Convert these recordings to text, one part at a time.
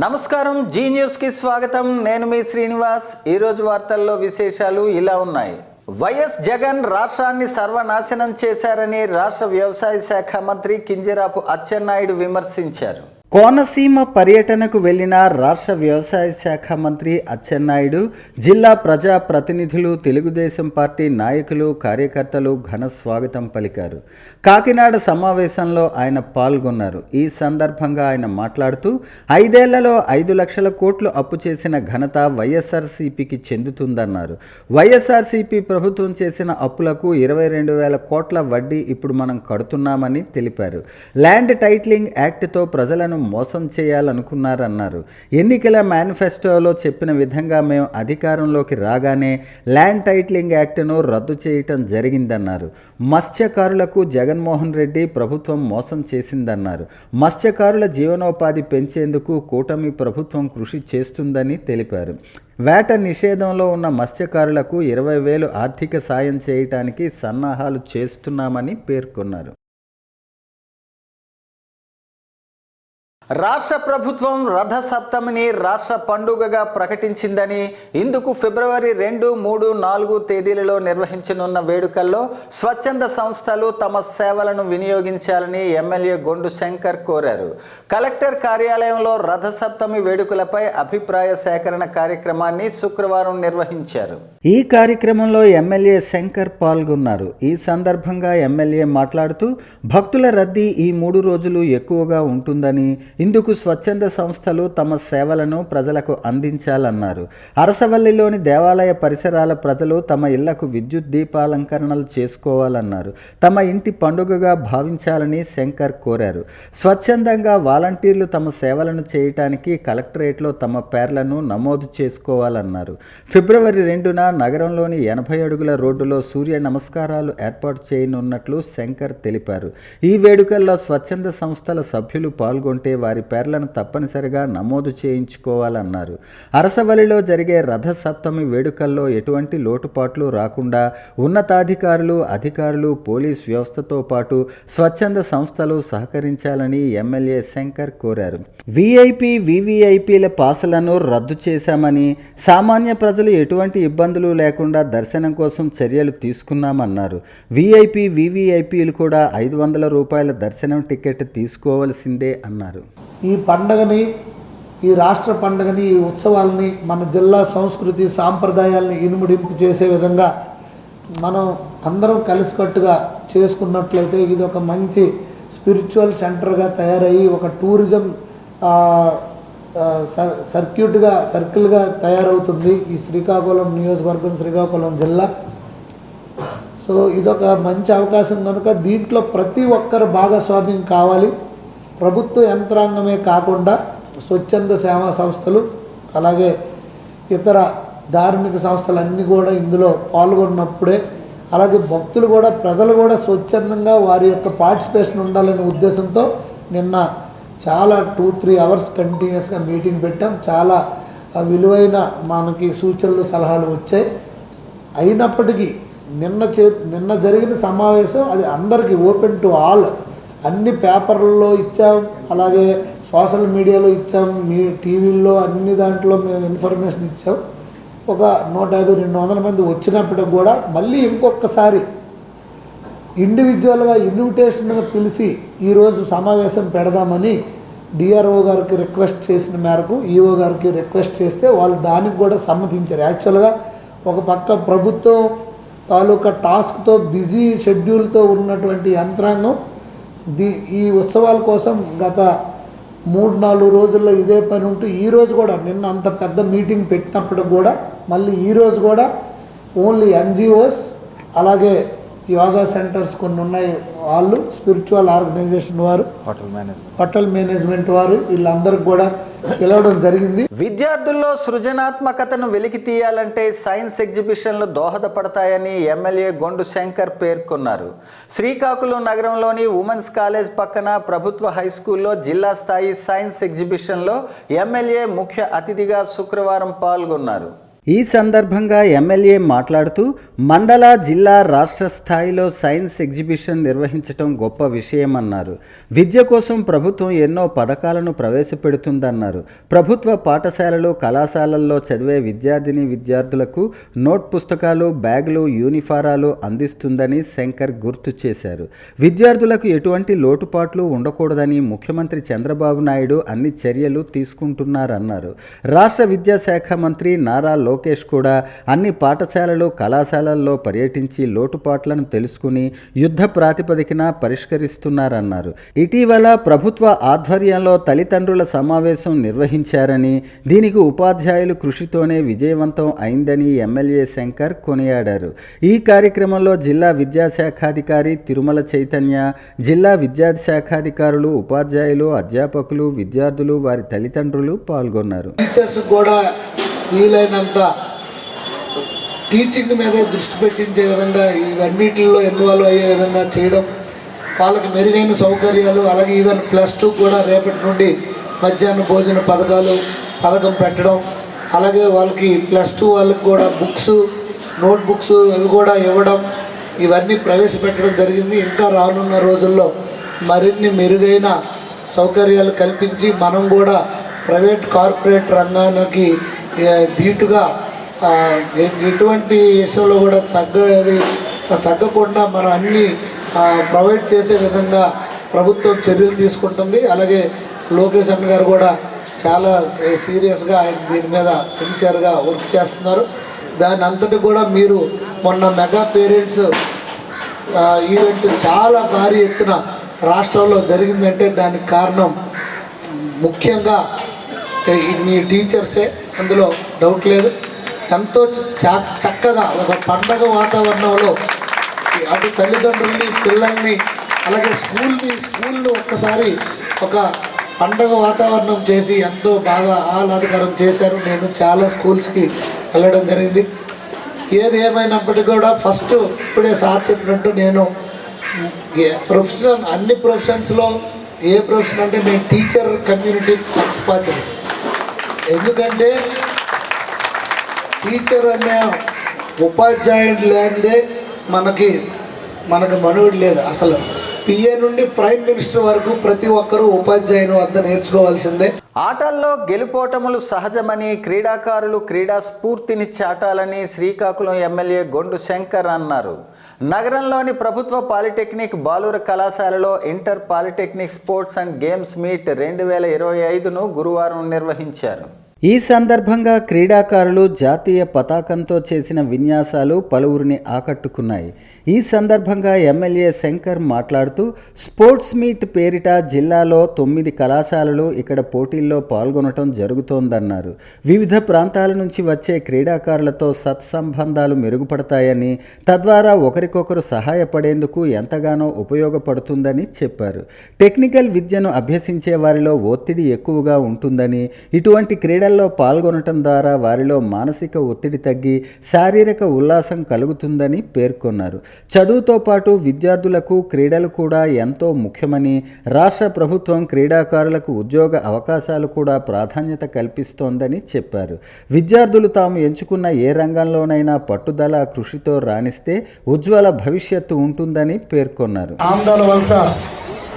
నమస్కారం, G news కి స్వాగతం. నేను మీ శ్రీనివాస్. ఈరోజు వార్తల్లో విశేషాలు ఇలా ఉన్నాయి. వైఎస్ జగన్ రాష్ట్రాన్ని సర్వనాశనం చేశారని రాష్ట్ర వ్యవసాయ శాఖ మంత్రి కింజరాపు అచ్చెన్నాయుడు విమర్శించారు. కోనసీమ పర్యటనకు వెళ్లిన రాష్ట్ర వ్యవసాయ శాఖ మంత్రి అచ్చెన్నాయుడు జిల్లా ప్రజా ప్రతినిధులు, తెలుగుదేశం పార్టీ నాయకులు, కార్యకర్తలు ఘన స్వాగతం పలికారు. కాకినాడ సమావేశంలో ఆయన పాల్గొన్నారు. ఈ సందర్భంగా ఆయన మాట్లాడుతూ 5 ఏళ్లలో 5 లక్షల కోట్లు అప్పు చేసిన ఘనత వైఎస్ఆర్సీపీకి చెందుతుందన్నారు. వైఎస్ఆర్సీపీ ప్రభుత్వం చేసిన అప్పులకు 22,000 కోట్ల వడ్డీ ఇప్పుడు మనం కడుతున్నామని తెలిపారు. ల్యాండ్ టైటిలింగ్ యాక్ట్తో ప్రజలను మోసం చేయాలనుకున్నారన్నారు. ఎన్నికల మేనిఫెస్టోలో చెప్పిన విధంగా మేము అధికారంలోకి రాగానే ల్యాండ్ టైటిలింగ్ యాక్ట్ను రద్దు చేయటం జరిగిందన్నారు. మత్స్యకారులకు జగన్మోహన్ రెడ్డి ప్రభుత్వం మోసం చేసిందన్నారు. మత్స్యకారుల జీవనోపాధి పెంచేందుకు కూటమి ప్రభుత్వం కృషి చేస్తుందని తెలిపారు. వేట నిషేధంలో ఉన్న మత్స్యకారులకు 20,000 ఆర్థిక సాయం చేయటానికి సన్నాహాలు చేస్తున్నామని పేర్కొన్నారు. రాష్ట్ర ప్రభుత్వం రథ సప్తమిని రాష్ట్ర పండుగగా ప్రకటించిందని, ఇందుకు ఫిబ్రవరి 2, 3, 4 తేదీలలో నిర్వహించనున్న వేడుకల్లో స్వచ్ఛంద సంస్థలు తమ సేవలను వినియోగించాలని ఎమ్మెల్యే గొండు శంకర్ కోరారు. కలెక్టర్ కార్యాలయంలో రథ సప్తమి వేడుకలపై అభిప్రాయ సేకరణ కార్యక్రమాన్ని శుక్రవారం నిర్వహించారు. ఈ కార్యక్రమంలో ఎమ్మెల్యే శంకర్ పాల్గొన్నారు. ఈ సందర్భంగా ఎమ్మెల్యే మాట్లాడుతూ భక్తుల రద్దీ ఈ 3 రోజులు ఎక్కువగా ఉంటుందని, ఇందుకు స్వచ్ఛంద సంస్థలు తమ సేవలను ప్రజలకు అందించాలన్నారు. అరసవల్లిలోని దేవాలయ పరిసరాల ప్రజలు తమ ఇళ్లకు విద్యుత్ దీపాలంకరణలు చేసుకోవాలన్నారు. తమ ఇంటి పండుగగా భావించాలని శంకర్ కోరారు. స్వచ్ఛందంగా వాలంటీర్లు తమ సేవలను చేయటానికి కలెక్టరేట్లో తమ పేర్లను నమోదు చేసుకోవాలన్నారు. ఫిబ్రవరి 2న నగరంలోని 80 అడుగుల రోడ్డులో సూర్య నమస్కారాలు ఏర్పాటు చేయనున్నట్లు శంకర్ తెలిపారు. ఈ వేడుకల్లో స్వచ్ఛంద సంస్థల సభ్యులు పాల్గొంటే వారి పేర్లను తప్పనిసరిగా నమోదు చేయించుకోవాలన్నారు. అరసవల్లిలో జరిగే రథ సప్తమి వేడుకల్లో ఎటువంటి లోటుపాట్లు రాకుండా ఉన్నతాధికారులు, అధికారులు, పోలీస్ వ్యవస్థతో పాటు స్వచ్ఛంద సంస్థలు సహకరించాలని ఎమ్మెల్యే శంకర్ కోరారు. వీఐపీ, వీవీఐపీల పాసులను రద్దు చేశామని, సామాన్య ప్రజలు ఎటువంటి ఇబ్బందులు లేకుండా దర్శనం కోసం చర్యలు తీసుకున్నామన్నారు. వీఐపీ, వీవీఐపీలు కూడా 500 రూపాయల దర్శనం టికెట్ తీసుకోవాల్సిందే అన్నారు. ఈ పండగని, ఈ రాష్ట్ర పండగని, ఈ ఉత్సవాలని, మన జిల్లా సంస్కృతి సాంప్రదాయాలని ఇనుముడింపు చేసే విధంగా మనం అందరం కలిసికట్టుగా చేసుకున్నట్లయితే ఇది ఒక మంచి స్పిరిచువల్ సెంటర్గా తయారయ్యి ఒక టూరిజం సర్కిల్గా తయారవుతుంది ఈ శ్రీకాకుళం నియోజకవర్గం, శ్రీకాకుళం జిల్లా. సో ఇదొక మంచి అవకాశం కనుక దీంట్లో ప్రతి ఒక్కరు భాగస్వామ్యం కావాలి. ప్రభుత్వ యంత్రాంగమే కాకుండా స్వచ్ఛంద సేవా సంస్థలు, అలాగే ఇతర ధార్మిక సంస్థలన్నీ కూడా ఇందులో పాల్గొన్నప్పుడే, అలాగే భక్తులు కూడా, ప్రజలు కూడా స్వచ్ఛందంగా వారి యొక్క పార్టిసిపేషన్ ఉండాలనే ఉద్దేశంతో నిన్న చాలా 2-3 అవర్స్ కంటిన్యూస్గా మీటింగ్ పెట్టాం. చాలా విలువైన మనకి సూచనలు, సలహాలు వచ్చాయి. అయినప్పటికీ నిన్న జరిగిన సమావేశం అది అందరికీ ఓపెన్ టు ఆల్. అన్ని పేపర్లలో ఇచ్చాం, అలాగే సోషల్ మీడియాలో ఇచ్చాం, మీ టీవీల్లో అన్ని దాంట్లో మేము ఇన్ఫర్మేషన్ ఇచ్చాం. ఒక 150-200 మంది వచ్చినప్పటికి కూడా మళ్ళీ ఇంకొకసారి ఇండివిజువల్గా ఇన్విటేషన్గా పిలిచి ఈరోజు సమావేశం పెడదామని డిఆర్ఓ గారికి రిక్వెస్ట్ చేసిన మేరకు ఈఓ గారికి రిక్వెస్ట్ చేస్తే వాళ్ళు దానికి కూడా సమ్మతించారు. యాక్చువల్గా ఒక పక్క ప్రభుత్వం తాలూకా టాస్క్తో బిజీ షెడ్యూల్తో ఉన్నటువంటి యంత్రాంగం ఈ ఉత్సవాల కోసం గత 3-4 రోజుల్లో ఇదే పని ఉంటూ ఈరోజు కూడా నిన్న అంత పెద్ద మీటింగ్ పెట్టినప్పుడు కూడా మళ్ళీ ఈరోజు కూడా ఓన్లీ ఎన్జిఓస్, అలాగే యోగా సెంటర్స్ కొన్ని ఉన్నాయి, వాళ్ళు స్పిరిచువల్ ఆర్గనైజేషన్ వారు, హోటల్ మేనేజ్మెంట్ వారు, వీళ్ళందరికీ కూడా పిలవడం జరిగింది. విద్యార్థుల్లో సృజనాత్మకతను వెలికి తీయాలంటే సైన్స్ ఎగ్జిబిషన్లు దోహదపడతాయని ఎమ్మెల్యే గొండు శంకర్ పేర్కొన్నారు. శ్రీకాకుళం నగరంలోని ఉమెన్స్ కాలేజ్ పక్కన ప్రభుత్వ హైస్కూల్లో జిల్లా స్థాయి సైన్స్ ఎగ్జిబిషన్లో ఎమ్మెల్యే ముఖ్య అతిథిగా శుక్రవారం పాల్గొన్నారు. ఈ సందర్భంగా ఎమ్మెల్యే మాట్లాడుతూ మండల, జిల్లా, రాష్ట్ర స్థాయిలో సైన్స్ ఎగ్జిబిషన్ నిర్వహించడం గొప్ప విషయమన్నారు. విద్య కోసం ప్రభుత్వం ఎన్నో పథకాలను ప్రవేశపెడుతుందన్నారు. ప్రభుత్వ పాఠశాలలు, కళాశాలల్లో చదివే విద్యార్థులకు నోట్ పుస్తకాలు, బ్యాగులు, యూనిఫారాలు అందిస్తుందని శంకర్ గుర్తు చేశారు. విద్యార్థులకు ఎటువంటి లోటుపాట్లు ఉండకూడదని ముఖ్యమంత్రి చంద్రబాబు నాయుడు అన్ని చర్యలు తీసుకుంటున్నారన్నారు. రాష్ట్ర విద్యాశాఖ మంత్రి నారా లోకేష్ కూడా అన్ని పాఠశాలలు, కళాశాలల్లో పర్యటించి లోటుపాట్లను తెలుసుకుని యుద్ధ ప్రాతిపదికన పరిష్కరిస్తున్నారన్నారు. ఇటీవల ప్రభుత్వ ఆధ్వర్యంలో తల్లిదండ్రుల సమావేశం నిర్వహించారని, దీనికి ఉపాధ్యాయులు కృషితోనే విజయవంతం అయిందని ఎమ్మెల్యే శంకర్ కొనియాడారు. ఈ కార్యక్రమంలో జిల్లా విద్యాశాఖాధికారి తిరుమల చైతన్య, జిల్లా విద్యాశాఖాధికారులు, ఉపాధ్యాయులు, అధ్యాపకులు, విద్యార్థులు, వారి తల్లిదండ్రులు పాల్గొన్నారు. టీచర్స్ కూడా వీలైనంత టీచింగ్ మీదే దృష్టి పెట్టించే విధంగా ఇవన్నిటిలో ఇన్వాల్వ్ అయ్యే విధంగా చేయడం, వాళ్ళకి మెరుగైన సౌకర్యాలు, అలాగే ఈవెన్ +2 కూడా రేపటి నుండి మధ్యాహ్న భోజన పథకం పెట్టడం, అలాగే వాళ్ళకి +2 వాళ్ళకి కూడా బుక్స్, నోట్ బుక్స్ అవి కూడా ఇవ్వడం, ఇవన్నీ ప్రవేశపెట్టడం జరిగింది. ఇంకా రానున్న రోజుల్లో మరిన్ని మెరుగైన సౌకర్యాలు కల్పించి మనం కూడా ప్రైవేట్, కార్పొరేట్ రంగానికి ధీటుగా ఎటువంటి విషయంలో కూడా తగ్గకుండా మనం అన్నీ ప్రొవైడ్ చేసే విధంగా ప్రభుత్వం చర్యలు తీసుకుంటుంది. అలాగే లోకేష్ అన్న గారు కూడా చాలా సీరియస్గా ఆయన దీని మీద సిన్సియర్గా వర్క్ చేస్తున్నారు. దాని అంతటి కూడా మీరు మొన్న మెగా పేరెంట్స్ ఈవెంట్ చాలా భారీ ఎత్తున రాష్ట్రంలో జరిగిందంటే దానికి కారణం ముఖ్యంగా మీ టీచర్సే, అందులో డౌట్ లేదు. ఎంతో చక్కగా ఒక పండగ వాతావరణంలో అటు తల్లిదండ్రుల్ని, పిల్లల్ని, అలాగే స్కూల్ని ఒక్కసారి ఒక పండగ వాతావరణం చేసి ఎంతో బాగా ఆహ్లాదకరం చేశారు. నేను చాలా స్కూల్స్కి వెళ్ళడం జరిగింది. ఏది ఏమైనప్పటికీ కూడా ఫస్ట్ ఇప్పుడే సార్ చెప్పినట్టు నేను అన్ని ప్రొఫెషన్స్లో ఏ ప్రొఫెషన్ అంటే నేను టీచర్ కమ్యూనిటీ పక్షపాతిని. ఎందుకంటే టీచర్ అనే ఉపాధ్యాయుడు లేనిదే మనకి మనుగడ లేదు. అసలు పిఏ నుండి ప్రైమ్ మినిస్టర్ వరకు ప్రతి ఒక్కరూ ఉపాధ్యాయుని వద్ద నేర్చుకోవాల్సిందే. ఆటల్లో గెలుపోటములు సహజమని, క్రీడాకారులు క్రీడా స్ఫూర్తిని చాటాలని శ్రీకాకుళం ఎమ్మెల్యే గొండు శంకర్ అన్నారు. నగరంలోని ప్రభుత్వ పాలిటెక్నిక్ బాలుర కళాశాలలో inter polytechnic sports and games meet 2025ను గురువారం నిర్వహించారు. ఈ సందర్భంగా క్రీడాకారులు జాతీయ పతాకంతో చేసిన విన్యాసాలు పలువురిని ఆకట్టుకున్నాయి. ఈ సందర్భంగా ఎమ్మెల్యే శంకర్ మాట్లాడుతూ స్పోర్ట్స్ మీట్ పేరిట జిల్లాలో 9 కళాశాలలు ఇక్కడ పోటీల్లో పాల్గొనడం జరుగుతోందన్నారు. వివిధ ప్రాంతాల నుంచి వచ్చే క్రీడాకారులతో సత్సంబంధాలు మెరుగుపడతాయని, తద్వారా ఒకరికొకరు సహాయపడేందుకు ఎంతగానో ఉపయోగపడుతుందని చెప్పారు. టెక్నికల్ విద్యను అభ్యసించే వారిలో ఒత్తిడి ఎక్కువగా ఉంటుందని, ఇటువంటి క్రీడల్లో పాల్గొనటం ద్వారా వారిలో మానసిక ఒత్తిడి తగ్గి శారీరక ఉల్లాసం కలుగుతుందని పేర్కొన్నారు. చదువుతో పాటు విద్యార్థులకు క్రీడలు కూడా ఎంతో ముఖ్యమని, రాష్ట్ర ప్రభుత్వం క్రీడాకారులకు ఉద్యోగ అవకాశాలు కూడా ప్రాధాన్యత కల్పిస్తోందని చెప్పారు. విద్యార్థులు తాము ఎంచుకున్న ఏ రంగంలోనైనా పట్టుదల, కృషితో రాణిస్తే ఉజ్వల భవిష్యత్తు ఉంటుందని పేర్కొన్నారు.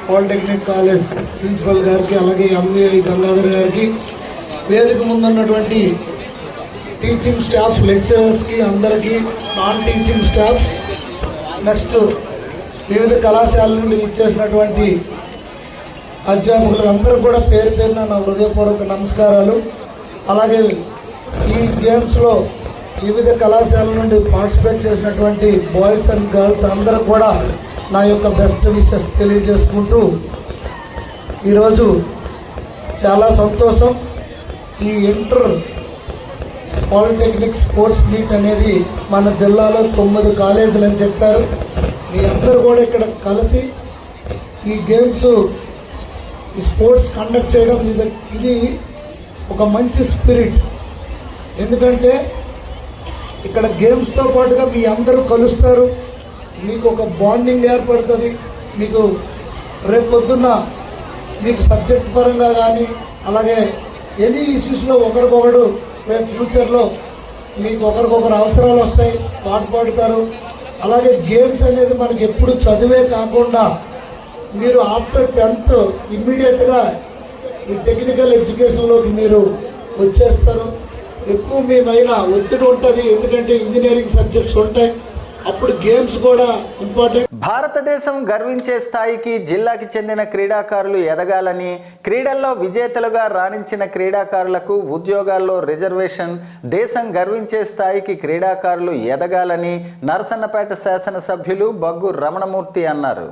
పాలిటెక్నిక్ కాలేజ్ ప్రిన్సిపల్ గారికి, అలాగే ఎంఏ గంగాధర్ గారికి, వేదిక ముందున్నటువంటి టీచింగ్ స్టాఫ్, లెక్చరర్స్కి, అందరికీ, నాన్ టీచింగ్ స్టాఫ్, నెక్స్ట్ వివిధ కళాశాల నుండి ఇచ్చేసినటువంటి అధ్యాపకులు అందరూ కూడా పేరు పేరున నా హృదయపూర్వక నమస్కారాలు. అలాగే ఈ గేమ్స్లో వివిధ కళాశాల నుండి పార్టిసిపేట్ చేసినటువంటి బాయ్స్ అండ్ గర్ల్స్ అందరూ కూడా నా యొక్క బెస్ట్ విషెస్ తెలియజేసుకుంటూ ఈరోజు చాలా సంతోషం. ఈ ఇంటర్ పాలిటెక్నిక్ స్పోర్ట్స్ మీట్ అనేది మన జిల్లాలో 9 కాలేజీలు అని చెప్పారు. మీ అందరూ కూడా ఇక్కడ కలిసి ఈ గేమ్స్, ఈ స్పోర్ట్స్ కండక్ట్ చేయడం ఇది ఒక మంచి స్పిరిట్. ఎందుకంటే ఇక్కడ గేమ్స్తో పాటుగా మీ అందరూ కలుస్తారు, మీకు ఒక బాండింగ్ ఏర్పడుతుంది. మీకు రేపు పొద్దున్న మీకు సబ్జెక్ట్ పరంగా కానీ, అలాగే ఎనీ ఇష్యూస్లో ఒకరికొకరు రేపు ఫ్యూచర్లో మీకు ఒకరికొకరు అవసరాలు వస్తాయి, పాట పాడుతారు. అలాగే గేమ్స్ అనేది మనకి ఎప్పుడు చదివే కాకుండా మీరు ఆఫ్టర్ 10th ఇమ్మీడియట్గా ఈ టెక్నికల్ ఎడ్యుకేషన్లోకి మీరు వచ్చేస్తారు. ఎక్కువ మీ పైన ఒత్తిడి ఉంటుంది, ఎందుకంటే ఇంజనీరింగ్ సబ్జెక్ట్స్ ఉంటాయి. అప్పుడు గేమ్స్ కూడా ఇంపార్టెంట్. భారతదేశం గర్వించే స్థాయికి జిల్లాకి చెందిన క్రీడాకారులు ఎదగాలని, క్రీడల్లో విజేతలుగా రాణించిన క్రీడాకారులకు ఉద్యోగాల్లో రిజర్వేషన్, దేశం గర్వించే స్థాయికి క్రీడాకారులు ఎదగాలని నరసన్నపేట శాసనసభ్యులు బగ్గు రమణమూర్తి అన్నారు.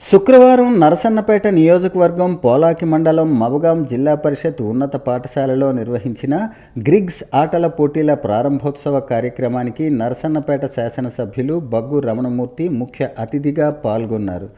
శుక్రవారం నరసన్నపేట నియోజకవర్గం పోలాకి మండలం మబగాం జిల్లా పరిషత్ ఉన్నత పాఠశాలలో నిర్వహించిన గ్రిగ్స్ ఆటల పోటీల ప్రారంభోత్సవ కార్యక్రమానికి నరసన్నపేట శాసనసభ్యులు బగ్గు రమణమూర్తి ముఖ్య అతిథిగా పాల్గొన్నారు.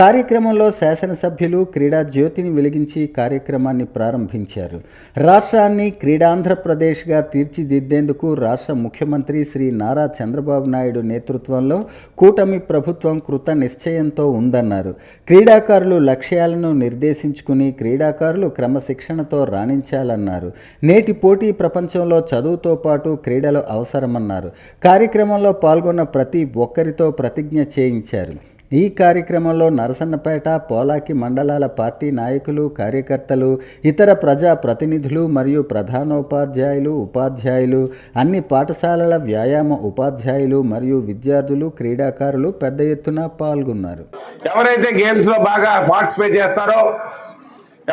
కార్యక్రమంలో శాసనసభ్యులు క్రీడా జ్యోతిని వెలిగించి కార్యక్రమాన్ని ప్రారంభించారు. రాష్ట్రాన్ని క్రీడాంధ్రప్రదేశ్గా తీర్చిదిద్దేందుకు రాష్ట్ర ముఖ్యమంత్రి శ్రీ నారా చంద్రబాబు నాయుడు నేతృత్వంలో కూటమి ప్రభుత్వం కృత నిశ్చయంతో ఉందన్నారు. క్రీడాకారులు లక్ష్యాలను నిర్దేశించుకుని క్రీడాకారులు క్రమశిక్షణతో రాణించాలన్నారు. నేటి పోటీ ప్రపంచంలో చదువుతో పాటు క్రీడలు అవసరమన్నారు. కార్యక్రమంలో పాల్గొన్న ప్రతి ఒక్కరితో ప్రతిజ్ఞ చేయించారు. ఈ కార్యక్రమంలో నరసన్నపేట, పోలాకి మండలాల పార్టీ నాయకులు, కార్యకర్తలు, ఇతర ప్రజా ప్రతినిధులు మరియు ప్రధానోపాధ్యాయులు, ఉపాధ్యాయులు, అన్ని పాఠశాలల వ్యాయామ ఉపాధ్యాయులు మరియు విద్యార్థులు, క్రీడాకారులు పెద్ద ఎత్తున పాల్గొన్నారు. ఎవరైతే గేమ్స్లో బాగా పార్టిసిపేట్ చేస్తారో,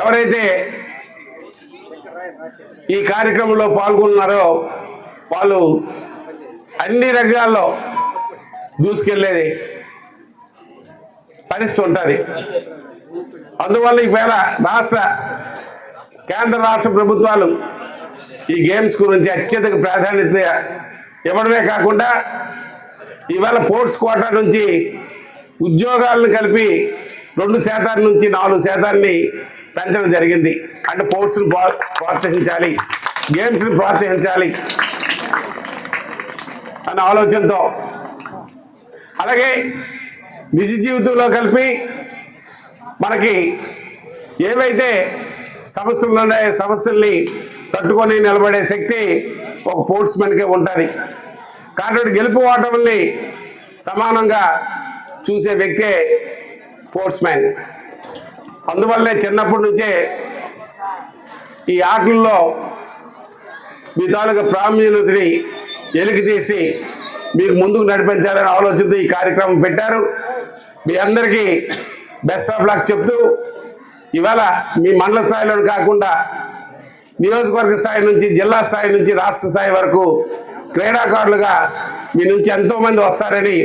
ఎవరైతే ఈ కార్యక్రమంలో పాల్గొన్నారో వాళ్ళు అన్ని రంగాల్లో దూసుకెళ్ళేది పరిస్థితి ఉంటుంది. అందువల్ల ఈవేళ కేంద్ర రాష్ట్ర ప్రభుత్వాలు ఈ గేమ్స్ గురించి అత్యధిక ప్రాధాన్యత ఇవ్వడమే కాకుండా ఈవేళ స్పోర్ట్స్ కోటా నుంచి ఉద్యోగాలను కలిపి 2% నుంచి 4% పెంచడం జరిగింది. అంటే స్పోర్ట్స్ని ప్రోత్సహించాలి, గేమ్స్ని ప్రోత్సహించాలి అన్న ఆలోచనతో, అలాగే నిజ జీవితంలో కలిపి మనకి ఏవైతే సమస్యలు ఉన్నాయో సమస్యల్ని తట్టుకొని నిలబడే శక్తి ఒక స్పోర్ట్స్మెన్కే ఉంటుంది. కాబట్టి గెలుపు ఓటముల్ని సమానంగా చూసే వ్యక్తే స్పోర్ట్స్మెన్. అందువల్లే చిన్నప్పటి నుంచే ఈ ఆటల్లో మీ తాలూకా ప్రాముఖ్యతని ఎలికి తీసి మీకు ముందుకు నడిపించాలనే ఆలోచనతో ఈ కార్యక్రమం పెట్టారు. మీ అందరికీ బెస్ట్ ఆఫ్ లక్ చెప్తూ, ఇవాళ మీ మండల స్థాయిలో కాకుండా నియోజకవర్గ స్థాయి నుంచి, జిల్లా స్థాయి నుంచి, రాష్ట్ర స్థాయి వరకు క్రీడాకారులుగా మీ నుంచి ఎంతోమంది వస్తారని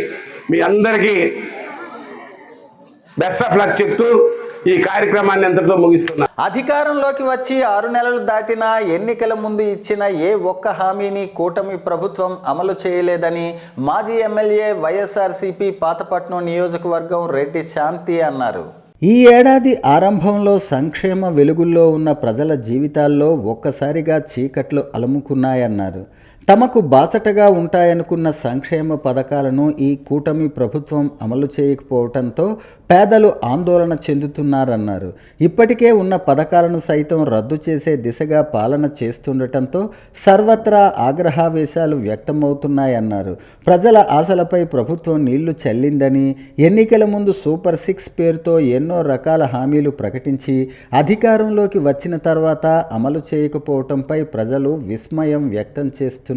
మీ అందరికీ బెస్ట్ ఆఫ్ లక్ చెప్తూ ఈ కార్యక్రమాన్ని ఎంతటితో ముగిస్తున్నా. అధికారంలోకి వచ్చి 6 నెలలు దాటినా ఎన్నికల ముందు ఇచ్చిన ఏ ఒక్క హామీని కూటమి ప్రభుత్వం అమలు చేయలేదని మాజీ ఎమ్మెల్యే వైఎస్ఆర్సీపీ పాతపట్నం నియోజకవర్గం రెడ్డి శాంతి అన్నారు. ఈ ఏడాది ఆరంభంలో సంక్షేమ వెలుగుల్లో ఉన్న ప్రజల జీవితాల్లో ఒక్కసారిగా చీకట్లు అలుముకున్నాయన్నారు. తమకు బాసటగా ఉంటాయనుకున్న సంక్షేమ పథకాలను ఈ కూటమి ప్రభుత్వం అమలు చేయకపోవడంతో పేదలు ఆందోళన చెందుతున్నారన్నారు. ఇప్పటికే ఉన్న పథకాలను సైతం రద్దు చేసే దిశగా పాలన చేస్తుండటంతో సర్వత్రా ఆగ్రహావేశాలు వ్యక్తమవుతున్నాయన్నారు. ప్రజల ఆశలపై ప్రభుత్వం నీళ్లు చల్లిందని, ఎన్నికల ముందు సూపర్ 6 పేరుతో ఎన్నో రకాల హామీలు ప్రకటించి అధికారంలోకి వచ్చిన తర్వాత అమలు చేయకపోవడంపై ప్రజలు విస్మయం వ్యక్తం చేస్తున్నారు.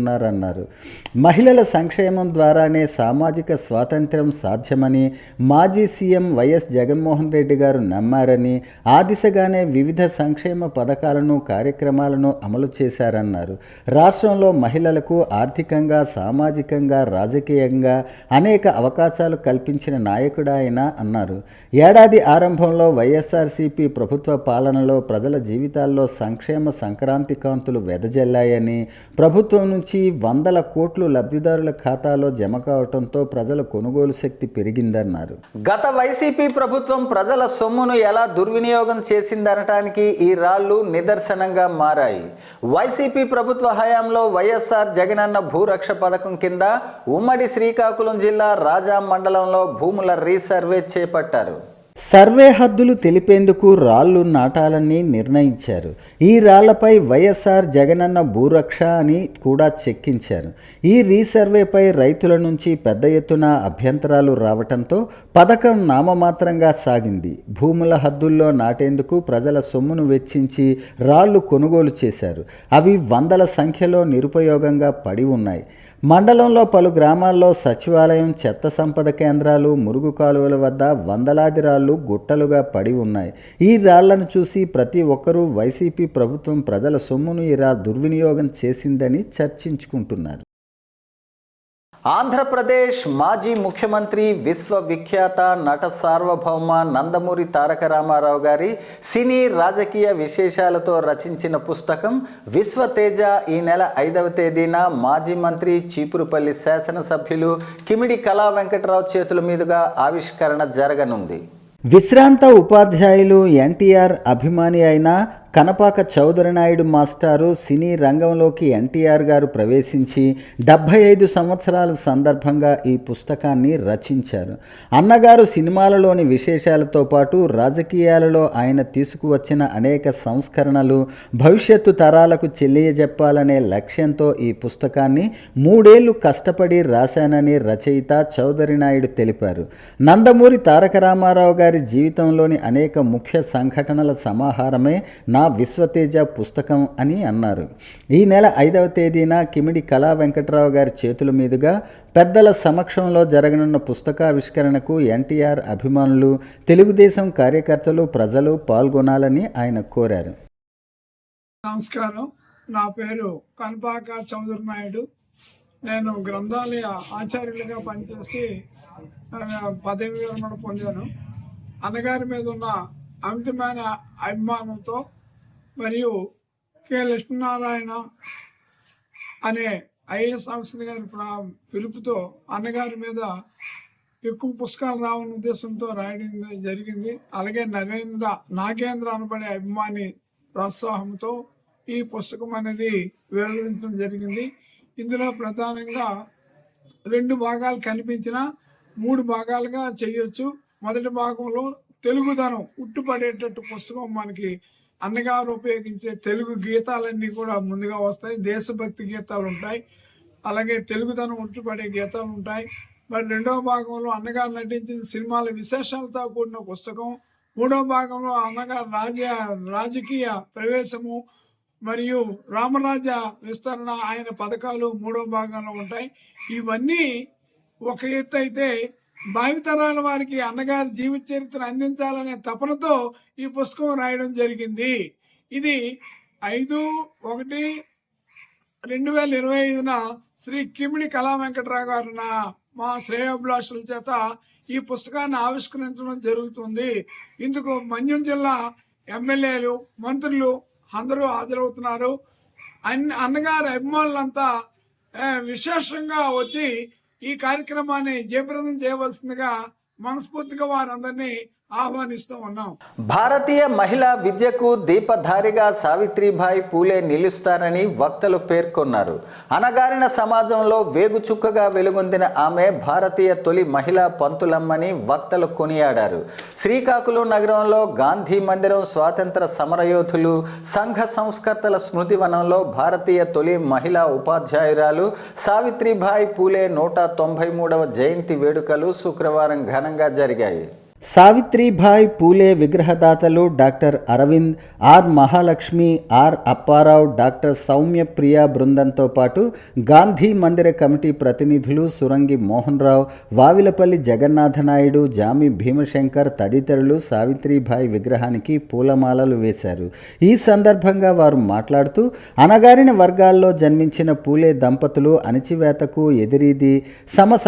మహిళల సంక్షేమం ద్వారానే సామాజిక స్వాతంత్ర్యం సాధ్యమని మాజీ సీఎం వైఎస్ జగన్మోహన్ రెడ్డి గారు నమ్మారని, ఆ దిశగానే వివిధ సంక్షేమ పథకాలను, కార్యక్రమాలను అమలు చేశారన్నారు. రాష్ట్రంలో మహిళలకు ఆర్థికంగా, సామాజికంగా, రాజకీయంగా అనేక అవకాశాలు కల్పించిన నాయకుడు ఆయన అన్నారు. ఏడాది ఆరంభంలో వైఎస్ఆర్సీపీ ప్రభుత్వ పాలనలో ప్రజల జీవితాల్లో సంక్షేమ సంక్రాంతి కాంతులు వెదజల్లాయని, ప్రభుత్వం నుంచి వందల కోట్లు లబ్ధిదారుల ఖాతాలో జమ కావడంతో ప్రజల కొనుగోలు శక్తి పెరిగిందన్నారు. గత వైసీపీ ప్రభుత్వం ప్రజల సొమ్మును ఎలా దుర్వినియోగం చేసిందనటానికి ఈ రాళ్లు నిదర్శనంగా మారాయి. వైసీపీ ప్రభుత్వ హయాంలో వైఎస్ఆర్ జగనన్న భూరక్ష పథకం కింద ఉమ్మడి శ్రీకాకుళం జిల్లా రాజాం మండలంలో భూముల రీసర్వే చేపట్టారు. సర్వే హద్దులు తెలిపేందుకు రాళ్లు నాటాలని నిర్ణయించారు. ఈ రాళ్లపై వైఎస్ఆర్ జగనన్న భూరక్ష అని కూడా చెక్కించారు. ఈ రీసర్వేపై రైతుల నుంచి పెద్ద ఎత్తున అభ్యంతరాలు రావటంతో పథకం నామమాత్రంగా సాగింది. భూముల హద్దుల్లో నాటేందుకు ప్రజల సొమ్మును వెచ్చించి రాళ్లు కొనుగోలు చేశారు. అవి వందల సంఖ్యలో నిరుపయోగంగా పడి ఉన్నాయి. మండలంలో పలు గ్రామాల్లో సచివాలయం, చెత్త సంపద కేంద్రాలు, మురుగు కాలువల వద్ద వందలాది రాళ్లు గుట్టలుగా పడి ఉన్నాయి. ఈ రాళ్లను చూసి ప్రతి ఒక్కరూ వైసీపీ ప్రభుత్వం ప్రజల సొమ్మును ఇలా దుర్వినియోగం చేసిందని చర్చించుకుంటున్నారు. ఆంధ్రప్రదేశ్ మాజీ ముఖ్యమంత్రి, విశ్వవిఖ్యాత నట సార్వభౌమ నందమూరి తారక రామారావు గారి సినీ రాజకీయ విశేషాలతో రచించిన పుస్తకం విశ్వతేజ ఈ నెల 5వ తేదీన మాజీ మంత్రి, చీపురుపల్లి శాసనసభ్యులు కిమిడి కళా వెంకట్రావు చేతుల మీదుగా ఆవిష్కరణ జరగనుంది. విశ్రాంత ఉపాధ్యాయులు, ఎన్టీఆర్ అభిమాని అయిన కనపాక చౌదరి నాయుడు మాస్టారు సినీ రంగంలోకి ఎన్టీఆర్ గారు ప్రవేశించి 75 సంవత్సరాల సందర్భంగా ఈ పుస్తకాన్ని రచించారు. అన్నగారు సినిమాలలోని విశేషాలతో పాటు రాజకీయాలలో ఆయన తీసుకువచ్చిన అనేక సంస్కరణలు భవిష్యత్తు తరాలకు తెలియజెప్పాలనే లక్ష్యంతో ఈ పుస్తకాన్ని 3 ఏళ్లు కష్టపడి రాశానని రచయిత చౌదరి నాయుడు తెలిపారు. నందమూరి తారక రామారావు గారి జీవితంలోని అనేక ముఖ్య సంఘటనల సమాహారమే నా విశ్వతేజ పుస్తకం అని అన్నారు. ఈ నెల 5వ తేదీన కిమిడి కళా వెంకట్రావు గారి చేతుల మీదుగా పెద్దల సమక్షంలో జరగనున్న పుస్తకావిష్కరణకు ఎన్టీఆర్ అభిమానులు, తెలుగుదేశం కార్యకర్తలు, ప్రజలు పాల్గొనాలని ఆయన కోరారు. నమస్కారం. నా పేరు కనపాక చౌదరి నాయుడు. నేను గ్రంథాలయ ఆచార్యులుగా పనిచేసి పదవి విరమణ పొందాను. అన్నగారి మీద ఉన్న అమితమైన అభిమానంతో మరియు కె లక్ష్మీనారాయణ అనే ఐఏఎస్ ఆఫీసర్ గారి పిలుపుతో అన్నగారి మీద ఎక్కువ పుస్తకాలు రావని ఉద్దేశంతో రాయడం జరిగింది. అలాగే నాగేంద్ర అనబడే అభిమాని ప్రోత్సాహంతో ఈ పుస్తకం అనేది వెలువరించడం జరిగింది. ఇందులో ప్రధానంగా 2 భాగాలు కనిపించిన 3 భాగాలుగా చేయొచ్చు. మొదటి భాగంలో తెలుగుదనం ఉట్టుపడేటట్టు పుస్తకం మనకి అన్నగారు ఉపయోగించే తెలుగు గీతాలన్నీ కూడా ముందుగా వస్తాయి. దేశభక్తి గీతాలు ఉంటాయి, అలాగే తెలుగుదనం ఉట్టుపడే గీతాలు ఉంటాయి. మరి 2వ భాగంలో అన్నగారు నటించిన సినిమాల విశేషాలతో కూడిన పుస్తకం. 3వ భాగంలో అన్నగారు రాజకీయ ప్రవేశము మరియు రామరాజ్య విస్తరణ, ఆయన పథకాలు 3వ భాగంలో ఉంటాయి. ఇవన్నీ ఒక ఎత్తు అయితే భావితరాల వారికి అన్నగారి జీవిత చరిత్ర అందించాలనే తపనతో ఈ పుస్తకం రాయడం జరిగింది. ఇది 5/1/2025 శ్రీ కిమిడి కళా వెంకట్రావు గారు మా శ్రేయోభిలాషుల చేత ఈ పుస్తకాన్ని ఆవిష్కరించడం జరుగుతుంది. ఇందుకు మన్యం జిల్లా ఎమ్మెల్యేలు, మంత్రులు అందరూ హాజరవుతున్నారు. అన్నగారి అభిమానులంతా విశేషంగా వచ్చి ఈ కార్యక్రమాన్ని జయప్రదం చేయవలసిందిగా మనస్ఫూర్తిగా వారందరినీ ఆహ్వానిస్తూ ఉన్నాం. భారతీయ మహిళా విద్యకు దీపధారిగా సావిత్రిబాయి పూలే నిలుస్తారని వక్తలు పేర్కొన్నారు. అణగారిన సమాజంలో వేగుచుక్కగా వెలుగొందిన ఆమె భారతీయ తొలి మహిళా పంతులమ్మని వక్తలు కొనియాడారు. శ్రీకాకుళం నగరంలో గాంధీ మందిరం, స్వాతంత్ర సమరయోధులు, సంఘ సంస్కర్తల స్మృతివనంలో భారతీయ తొలి మహిళా ఉపాధ్యాయురాలు సావిత్రిబాయి పూలే 193వ జయంతి వేడుకలు శుక్రవారం ఘనంగా జరిగాయి. సావిత్రిబాయి పూలే విగ్రహదాతలు doctor Aravind, R Mahalakshmi, R Apparao, doctor Soumyapriya బృందంతో పాటు గాంధీ మందిర కమిటీ ప్రతినిధులు సురంగి మోహన్ రావు, వావిలపల్లి జగన్నాథనాయుడు, జామి భీమశంకర్ తదితరులు సావిత్రిబాయి విగ్రహానికి పూలమాలలు వేశారు. ఈ సందర్భంగా వారు మాట్లాడుతూ అణగారిన వర్గాల్లో జన్మించిన పూలే దంపతులు అణచివేతకు ఎదిరీది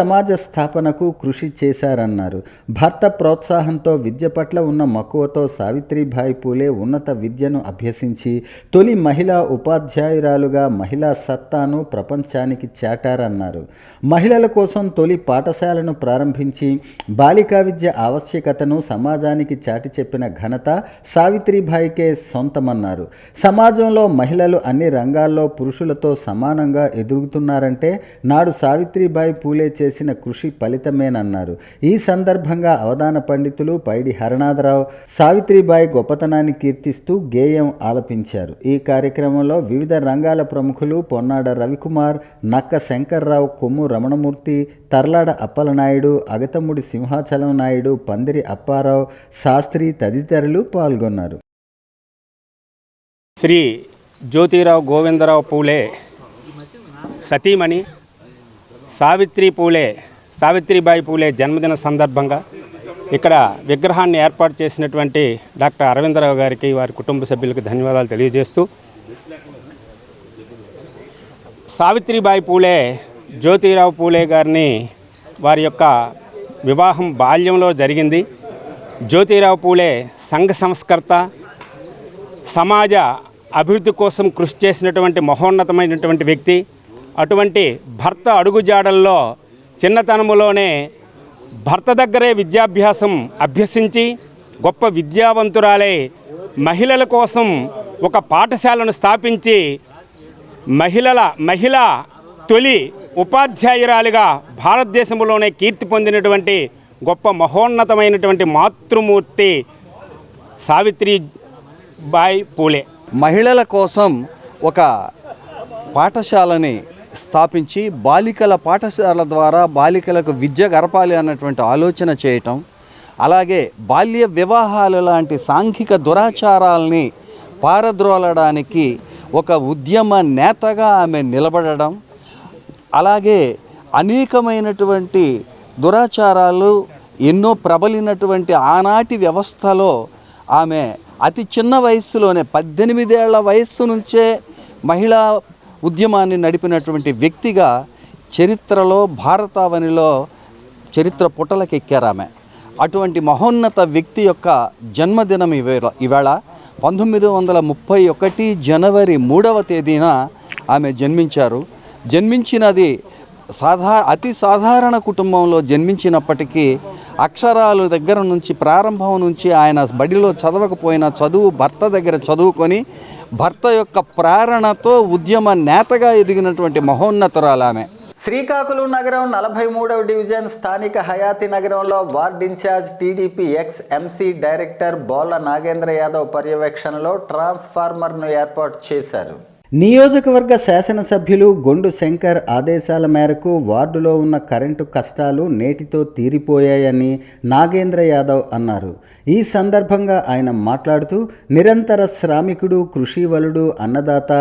సమాజ స్థాపనకు కృషి చేశారన్నారు. భర్త ప్రోత్సాహంతో విద్య పట్ల ఉన్న మక్కువతో సావిత్రిబాయి పూలే ఉన్నత విద్యను అభ్యసించి తొలి మహిళా ఉపాధ్యాయురాలుగా మహిళా సత్తాను ప్రపంచానికి చాటారన్నారు. మహిళల కోసం తొలి పాఠశాలను ప్రారంభించి బాలికా విద్య ఆవశ్యకతను సమాజానికి చాటి చెప్పిన ఘనత సావిత్రిబాయికే సొంతమన్నారు. సమాజంలో మహిళలు అన్ని రంగాల్లో పురుషులతో సమానంగా ఎదుగుతున్నారంటే నాడు సావిత్రిబాయి పూలే చేసిన కృషి ఫలితమేనన్నారు. ఈ సందర్భంగా అవధాన పండితులు పైడి హరనాథరావు సావిత్రిబాయి గొప్పతనాన్ని కీర్తిస్తూ గేయం ఆలపించారు. ఈ కార్యక్రమంలో వివిధ రంగాల ప్రముఖులు పొన్నాడ రవికుమార్, నక్క శంకర్రావు, కొమ్ము రమణమూర్తి, తర్లాడ అప్పలనాయుడు, అగతముడి సింహాచలం నాయుడు, పందిరి అప్పారావు శాస్త్రి తదితరులు పాల్గొన్నారు. శ్రీ జ్యోతిరావు గోవిందరావు పూలే సతీమణి సావిత్రిబాయి పూలే జన్మదిన సందర్భంగా ఇక్కడ విగ్రహాన్ని ఏర్పాటు చేసినటువంటి డాక్టర్ అరవిందరావు గారికి, వారి కుటుంబ సభ్యులకు ధన్యవాదాలు తెలియజేస్తూ, సావిత్రిబాయి పూలే జ్యోతిరావు పూలే గారిని వారి యొక్క వివాహం బాల్యంలో జరిగింది. జ్యోతిరావు పూలే సంఘ సంస్కర్త, సమాజ అభివృద్ధి కోసం కృషి చేసినటువంటి మహోన్నతమైనటువంటి వ్యక్తి. అటువంటి భర్త అడుగుజాడల్లో చిన్నతనములోనే భర్త దగ్గరే విద్యాభ్యాసం అభ్యసించి గొప్ప విద్యావంతురాలై మహిళల కోసం ఒక పాఠశాలను స్థాపించి మహిళా తొలి ఉపాధ్యాయురాలిగా భారతదేశంలోనే కీర్తి పొందినటువంటి గొప్ప మహోన్నతమైనటువంటి మాతృమూర్తి సావిత్రిబాయి పూలే. మహిళల కోసం ఒక పాఠశాలని స్థాపించి బాలికల పాఠశాల ద్వారా బాలికలకు విద్య గడపాలి అన్నటువంటి ఆలోచన చేయటం, అలాగే బాల్య వివాహాలు లాంటి సాంఘిక దురాచారాలని పారద్రోలడానికి ఒక ఉద్యమ నేతగా ఆమె నిలబడడం, అలాగే అనేకమైనటువంటి దురాచారాలు ఎన్నో ప్రబలినటువంటి ఆనాటి వ్యవస్థలో ఆమె అతి చిన్న వయస్సులోనే 18 ఏళ్ల వయస్సు నుంచే మహిళా ఉద్యమాన్ని నడిపినటువంటి వ్యక్తిగా చరిత్రలో భారతావనిలో చరిత్ర పుటలకెక్కారు ఆమె. అటువంటి మహోన్నత వ్యక్తి యొక్క జన్మదినం ఇవాళ 1931 జనవరి 3వ తేదీన ఆమె జన్మించారు. జన్మించినది అతి సాధారణ కుటుంబంలో జన్మించినప్పటికీ అక్షరాలు దగ్గర నుంచి ప్రారంభం నుంచి ఆయన బడిలో చదవకపోయినా భర్త దగ్గర చదువుకొని భర్త యొక్క ప్రేరణతో ఉద్యమ నేతగా ఎదిగినటువంటి మహోన్నతురాలు ఆమె. శ్రీకాకుళం నగరం 43వ డివిజన్ స్థానిక హయాతి నగరంలో ward in charge TDP ex MC director Bolla Nagendra Yadav పర్యవేక్షణలో ట్రాన్స్ఫార్మర్ను ఏర్పాటు చేశారు. నియోజకవర్గ శాసనసభ్యులు గొండు శంకర్ ఆదేశాల మేరకు వార్డులో ఉన్న కరెంటు కష్టాలు నేటితో తీరిపోయాయని నాగేంద్ర యాదవ్ అన్నారు. ఈ సందర్భంగా ఆయన మాట్లాడుతూ, నిరంతర శ్రామికుడు, కృషివలుడు, అన్నదాత,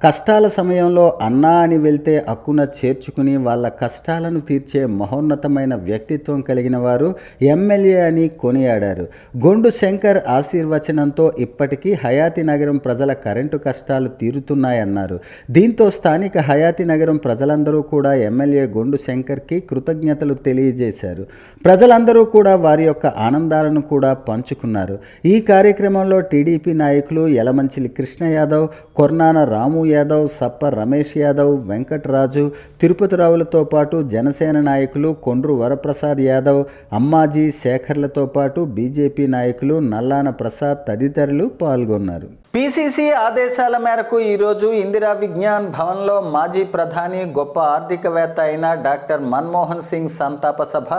కష్టాల సమయంలో అన్నా అని వెళ్తే అక్కున చేర్చుకుని వాళ్ళ కష్టాలను తీర్చే మహోన్నతమైన వ్యక్తిత్వం కలిగిన వారు ఎమ్మెల్యే అని కొనియాడారు. గొండు శంకర్ ఆశీర్వచనంతో ఇప్పటికీ హయాతి నగరం ప్రజల కరెంటు కష్టాలు తీరుతున్నాయన్నారు. దీంతో స్థానిక హయాతి నగరం ప్రజలందరూ కూడా ఎమ్మెల్యే గొండు శంకర్కి కృతజ్ఞతలు తెలియజేశారు. ప్రజలందరూ కూడా వారి యొక్క ఆనందాలను కూడా పంచుకున్నారు. ఈ కార్యక్రమంలో టీడీపీ నాయకులు యలమంచిలి కృష్ణ యాదవ్, కొర్నాన రాము యాదవ్, సప్ప రమేష్ యాదవ్, వెంకటరాజు, తిరుపతిరావులతో పాటు జనసేన నాయకులు కొండ్రు వరప్రసాద్ యాదవ్, అమ్మాజీ, శేఖర్లతో పాటు బీజేపీ నాయకులు నల్లాన ప్రసాద్ తదితరులు పాల్గొన్నారు. పీసీసీ ఆదేశాల మేరకు ఈరోజు ఇందిరా విజ్ఞాన్ భవన్లో మాజీ ప్రధాని, గొప్ప ఆర్థికవేత్త అయిన డాక్టర్ మన్మోహన్ సింగ్ సంతాప సభ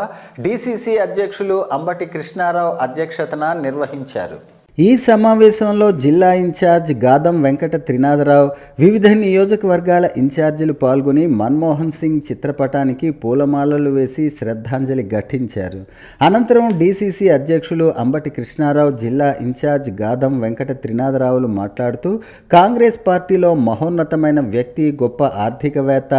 డీసీసీ అధ్యక్షులు అంబటి కృష్ణారావు అధ్యక్షతన నిర్వహించారు. ఈ సమావేశంలో జిల్లా ఇన్ఛార్జ్ గాదం వెంకట త్రినాథరావు, వివిధ నియోజకవర్గాల ఇన్ఛార్జీలు పాల్గొని మన్మోహన్ సింగ్ చిత్రపటానికి పూలమాలలు వేసి శ్రద్ధాంజలి ఘటించారు. అనంతరం డీసీసీ అధ్యక్షులు అంబటి కృష్ణారావు, జిల్లా ఇన్ఛార్జ్ గాదం వెంకట త్రినాథరావులు మాట్లాడుతూ, కాంగ్రెస్ పార్టీలో మహోన్నతమైన వ్యక్తి, గొప్ప ఆర్థికవేత్త,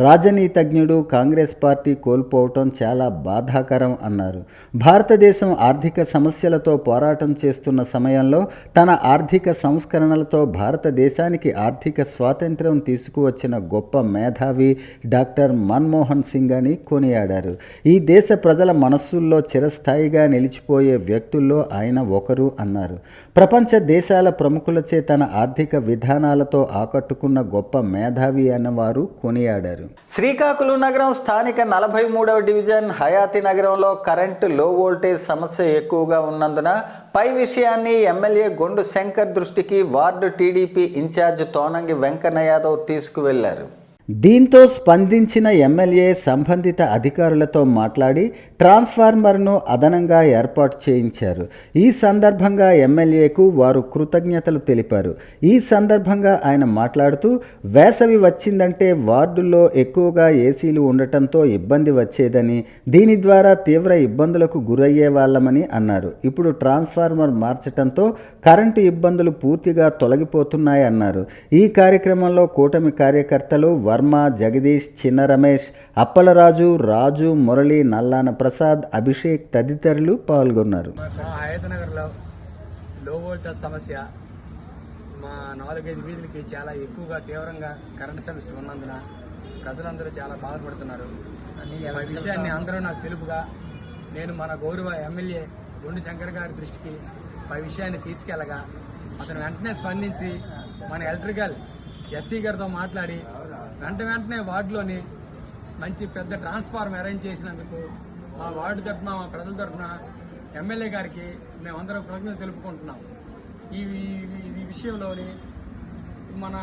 రాజనీతిజ్ఞుడు కాంగ్రెస్ పార్టీ కోల్పోవటం చాలా బాధాకరం అన్నారు. భారతదేశం ఆర్థిక సమస్యలతో పోరాటం చేస్తున్న సమయంలో తన ఆర్థిక సంస్కరణలతో భారతదేశానికి ఆర్థిక స్వాతంత్ర్యం తీసుకువచ్చిన గొప్ప మేధావి డాక్టర్ మన్మోహన్ సింగ్ అని కొనియాడారు. ఈ దేశ ప్రజల మనస్సుల్లో చిరస్థాయిగా నిలిచిపోయే వ్యక్తుల్లో ఆయన ఒకరు అన్నారు. ప్రపంచ దేశాల ప్రముఖులచే తన ఆర్థిక విధానాలతో ఆకట్టుకున్న గొప్ప మేధావి అన్నవారు కొనియాడారు. శ్రీకాకుళం నగరం స్థానిక 43వ డివిజన్ హయాతి నగరంలో కరెంటు లో వోల్టేజ్ సమస్య ఎక్కువగా ఉన్నందున పై విషయాన్ని ఎమ్మెల్యే గొండు శంకర్ దృష్టికి ward TDP incharge తోనంగి Venkanna Yadav తీసుకువెళ్లారు. దీంతో స్పందించిన ఎమ్మెల్యే సంబంధిత అధికారులతో మాట్లాడి ట్రాన్స్ఫార్మర్ను అదనంగా ఏర్పాటు చేయించారు. ఈ సందర్భంగా ఎమ్మెల్యేకు వారు కృతజ్ఞతలు తెలిపారు. ఈ సందర్భంగా ఆయన మాట్లాడుతూ వేసవి వచ్చిందంటే వార్డుల్లో ఎక్కువగా ఏసీలు ఉండటంతో ఇబ్బంది వచ్చేదని, దీని ద్వారా తీవ్ర ఇబ్బందులకు గురయ్యే వాళ్ళమని అన్నారు. ఇప్పుడు ట్రాన్స్ఫార్మర్ మార్చడంతో కరెంటు ఇబ్బందులు పూర్తిగా తొలగిపోతున్నాయన్నారు. ఈ కార్యక్రమంలో కూటమి కార్యకర్తలు వర్మ, జగదీష్, చిన్న రమేష్, అప్పలరాజు, రాజు, మురళి, నల్లాన ప్రసాద్, అభిషేక్ తదితరులు పాల్గొన్నారు. మా హయతనగర్లో లో వోల్టేజ్ సమస్య, మా 4-5 వీధులకి చాలా ఎక్కువగా తీవ్రంగా కరెంటు సమస్య ఉన్నందున ప్రజలందరూ చాలా బాధపడుతున్నారు. ఈ విషయాన్ని అందరూ నాకు తెలుపుగా నేను మన గౌరవ ఎమ్మెల్యే గుండు శంకర్ గారి దృష్టికి ఈ విషయాన్ని తీసుకెళ్లగా అతను వెంటనే స్పందించి మన ఎలక్ట్రికల్ ఎస్సీ గారితో మాట్లాడి వెంటనే వార్డులోని మంచి పెద్ద ట్రాన్స్ఫార్మర్ అరేంజ్ చేసినందుకు మా వార్డు తరఫున, మా ప్రజల తరఫున ఎమ్మెల్యే గారికి మేమందరం కృతజ్ఞతలు తెలుపుకుంటున్నాం. ఈ విషయంలోని మన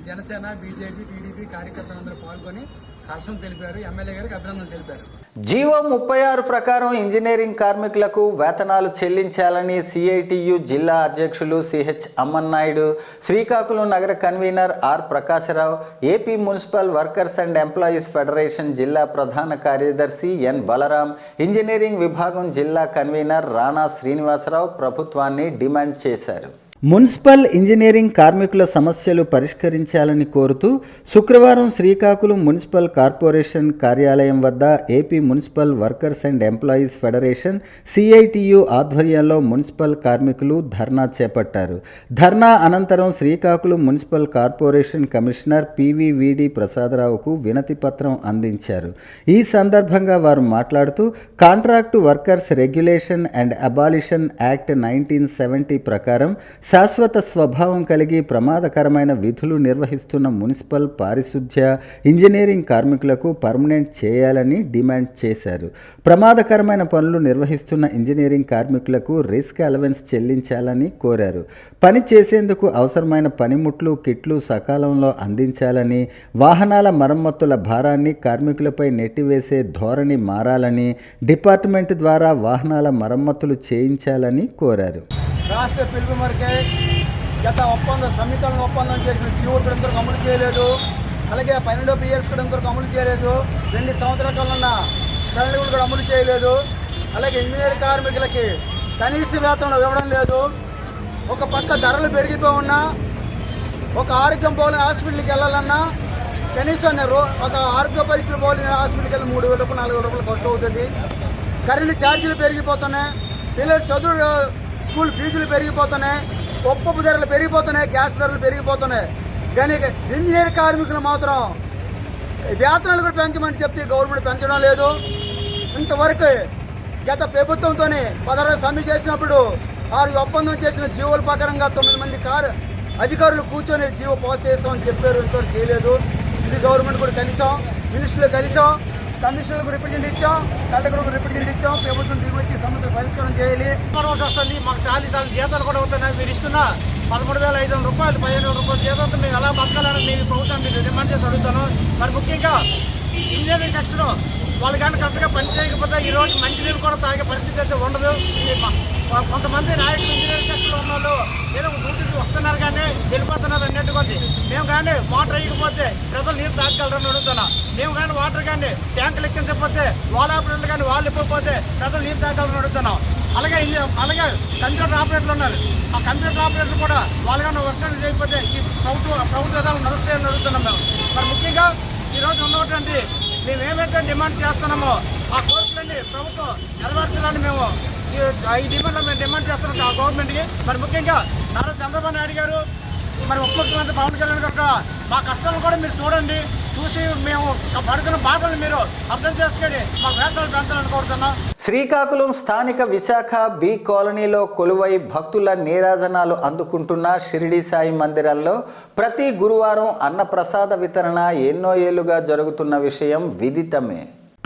జనసేన, బీజేపీ, టీడీపీ కార్యకర్తలందరూ పాల్గొని హర్షం తెలిపారు. ఎమ్మెల్యే గారికి అభినందనలు తెలిపారు. జీవో 36 ప్రకారం ఇంజనీరింగ్ కార్మికులకు వేతనాలు చెల్లించాలని సిఐటియు జిల్లా అధ్యక్షులు సిహెచ్ అమ్మన్నాయుడు, శ్రీకాకుళం నగర convener R Prakasarao, AP municipal workers and employees federation జిల్లా ప్రధాన కార్యదర్శి ఎన్ బలరాం, ఇంజనీరింగ్ విభాగం జిల్లా కన్వీనర్ రాణా శ్రీనివాసరావు ప్రభుత్వాన్ని డిమాండ్ చేశారు. మున్సిపల్ ఇంజనీరింగ్ కార్మికుల సమస్యలు పరిష్కరించాలని కోరుతూ శుక్రవారం శ్రీకాకుళం మున్సిపల్ కార్పొరేషన్ కార్యాలయం వద్ద AP municipal workers and employees federation CITU ఆధ్వర్యంలో మున్సిపల్ కార్మికులు ధర్నా చేపట్టారు. ధర్నా అనంతరం Srikakulam municipal corporation commissioner PVVD ప్రసాదరావుకు వినతి పత్రం అందించారు. ఈ సందర్భంగా వారు మాట్లాడుతూ contract workers regulation and abolition act 1970 ప్రకారం శాశ్వత స్వభావం కలిగి ప్రమాదకరమైన విధులు నిర్వహిస్తున్న మున్సిపల్, పారిశుధ్య, ఇంజనీరింగ్ కార్మికులకు పర్మనెంట్ చేయాలని డిమాండ్ చేశారు. ప్రమాదకరమైన పనులు నిర్వహిస్తున్న ఇంజనీరింగ్ కార్మికులకు రిస్క్ అలవెన్స్ చెల్లించాలని కోరారు. పని చేసేందుకు అవసరమైన పనిముట్లు, కిట్లు సకాలంలో అందించాలని, వాహనాల మరమ్మతుల భారాన్ని కార్మికులపై నెట్టివేసే ధోరణి మారాలని, డిపార్ట్మెంట్ ద్వారా వాహనాల మరమ్మతులు చేయించాలని కోరారు. రాష్ట్ర పిలుపు మేరకే గత సమీకరణ ఒప్పందం చేసిన జీవో కూడా ఇంతవరకు అమలు చేయలేదు. అలాగే 12 PRs కూడా ఇంతవరకు అమలు చేయలేదు. 2 సంవత్సరాల కాలంలో సరళిగులు కూడా అమలు చేయలేదు. అలాగే ఇంజనీర్ కార్మికులకి కనీస వేతనం ఇవ్వడం లేదు. ఒక పక్క ధరలు పెరిగిపోయి ఉన్నా, ఒక ఆరోగ్యం పోలిన హాస్పిటల్కి వెళ్ళాలన్నా కనీసం ఒక ఆరోగ్య పరిస్థితులు పోలిన హాస్పిటల్కి వెళ్ళి 3,000 రూపాయలు 4,000 రూపాయలు ఖర్చు అవుతుంది. కరెంటు ఛార్జీలు పెరిగిపోతున్నాయి. పిల్లలు చదువు స్కూల్ ఫీజులు పెరిగిపోతున్నాయి. పప్పు ధరలు పెరిగిపోతున్నాయి. గ్యాస్ ధరలు పెరిగిపోతున్నాయి. కానీ ఇంజనీర్ కార్మికులు మాత్రం వేతనాలు కూడా పెంచమని చెప్తే గవర్నమెంట్ పెంచడం లేదు. ఇంతవరకు గత ప్రభుత్వంతో 16 సమ్మె చేసినప్పుడు వారు ఒప్పందం చేసిన జీవోల ప్రకారంగా 9 మంది అధికారులు కూర్చొని జీవో పాస్ చేస్తామని చెప్పారు. ఇంతవరకు చేయలేదు. ఇది గవర్నమెంట్ కూడా కలిసాం, మినిస్టర్లు కలిసాం, కమిషనర్లకు రిప్రజెంట్ ఇచ్చాం, కలెక్టర్లకు రిప్రజెంట్ ఇచ్చాం. ప్రభుత్వం దిగి వచ్చి సమస్యలు పరిష్కారం చేయాలి. వస్తుంది మాకు చాలా జీతాలు కూడా అవుతున్నాయి. మీరు ఇస్తున్న 13,500 రూపాయలు, 15,000 రూపాయలు జీతంతో మేము ఎలా బతకాలని మీరు ప్రభుత్వం మీరు డిమాండ్ చేసి అడుగుతాను. మరి ముఖ్యంగా ఇంజనీరింగ్ సెక్షన్ వాళ్ళు కానీ కరెక్ట్గా పని చేయకపోతే ఈరోజు మంచినీరు కూడా తాగే పరిస్థితి అయితే ఉండదు. కొంతమంది నాయకులు ఇంజనీరింగ్ సెక్షన్లో ఉన్న వాళ్ళు ఏదో డ్యూటీకి వస్తున్నారు కానీ వెళ్ళిపోతున్నారు అన్నట్టుగా ఉంది. మేము కానీ వాటర్ వేయకపోతే ప్రజలు నీరు తాగగలరని అడుగుతున్నా. మేము కానీ వాటర్ కానీ ట్యాంకులు ఎక్కించకపోతే వాళ్ళ ఆపరేటర్లు కానీ వాళ్ళు ఇవ్వకపోతే ప్రజలు నీరు తాగగలరని అడుగుతున్నాం. అలాగే కంప్యూటర్ ఆపరేటర్లు ఉన్నారు. ఆ కంప్యూటర్ ఆపరేటర్లు కూడా వాళ్ళు కానీ వర్క్ చేయకపోతే ఈ ప్రభుత్వ విధాలు నడుస్తాయని అడుగుతున్నాం మేము. మరి ముఖ్యంగా ఈరోజు ఉన్నటువంటి మేము ఏమైతే డిమాండ్ చేస్తున్నామో ఆ కోర్సులన్నీ ప్రభుత్వం నెరవేర్చాలని మేము ఈ డిమాండ్లో మేము డిమాండ్ చేస్తున్నాం ఆ గవర్నమెంట్కి. మరి ముఖ్యంగా నారా చంద్రబాబు నాయుడు గారు, మరి ఉప ముఖ్యమంత్రి పవన్ కళ్యాణ్ గారు మా కష్టాలను కూడా మీరు చూడండి, చూసి మేము పడుతున్న బాధలు మీరు అర్థం చేసుకొని మాకు వేతనాలు పెంచాలని కోరుతున్నాం. శ్రీకాకుళం స్థానిక విశాఖ బి కాలనీలో కొలువై భక్తుల నీరాజనాలు అందుకుంటున్న షిరిడి సాయి మందిరంలో ప్రతి గురువారం అన్నప్రసాద వితరణ ఎన్నో ఏళ్లుగా జరుగుతున్న విషయం విదితమే.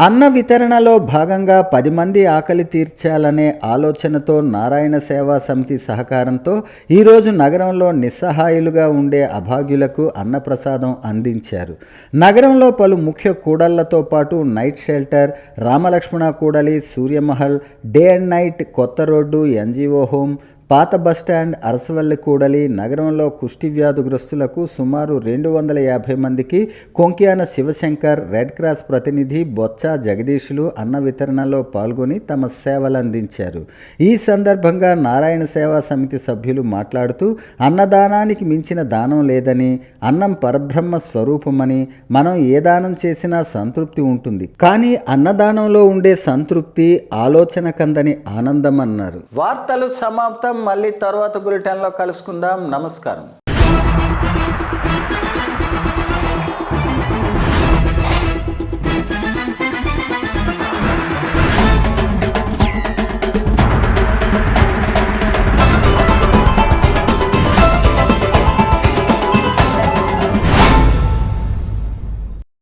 అన్న వితరణలో భాగంగా 10 మంది ఆకలి తీర్చాలనే ఆలోచనతో నారాయణ సేవా సమితి సహకారంతో ఈరోజు నగరంలో నిస్సహాయులుగా ఉండే అభాగ్యులకు అన్నప్రసాదం అందించారు. నగరంలో పలు ముఖ్య కూడళ్లతో పాటు నైట్ షెల్టర్, రామలక్ష్మణ కూడలి, సూర్యమహల్, డే అండ్ నైట్, కొత్త రోడ్డు, ఎన్జిఓ హోమ్, పాత బస్టాండ్, అరసవల్లి కూడలి, నగరంలో కుష్టి వ్యాధిగ్రస్తులకు సుమారు 250 మందికి కొంక్యాన శివశంకర్, రెడ్ క్రాస్ ప్రతినిధి బొత్స జగదీష్లు అన్న వితరణలో పాల్గొని తమ సేవలు అందించారు. ఈ సందర్భంగా నారాయణ సేవా సమితి సభ్యులు మాట్లాడుతూ అన్నదానానికి మించిన దానం లేదని, అన్నం పరబ్రహ్మ స్వరూపమని, మనం ఏ దానం చేసినా సంతృప్తి ఉంటుంది, కానీ అన్నదానంలో ఉండే సంతృప్తి ఆలోచన కందని ఆనందం అన్నారు. వార్తలు సమాప్తం. మళ్ళీ తర్వాత బులెటిన్లో కలుసుకుందాం. నమస్కారం.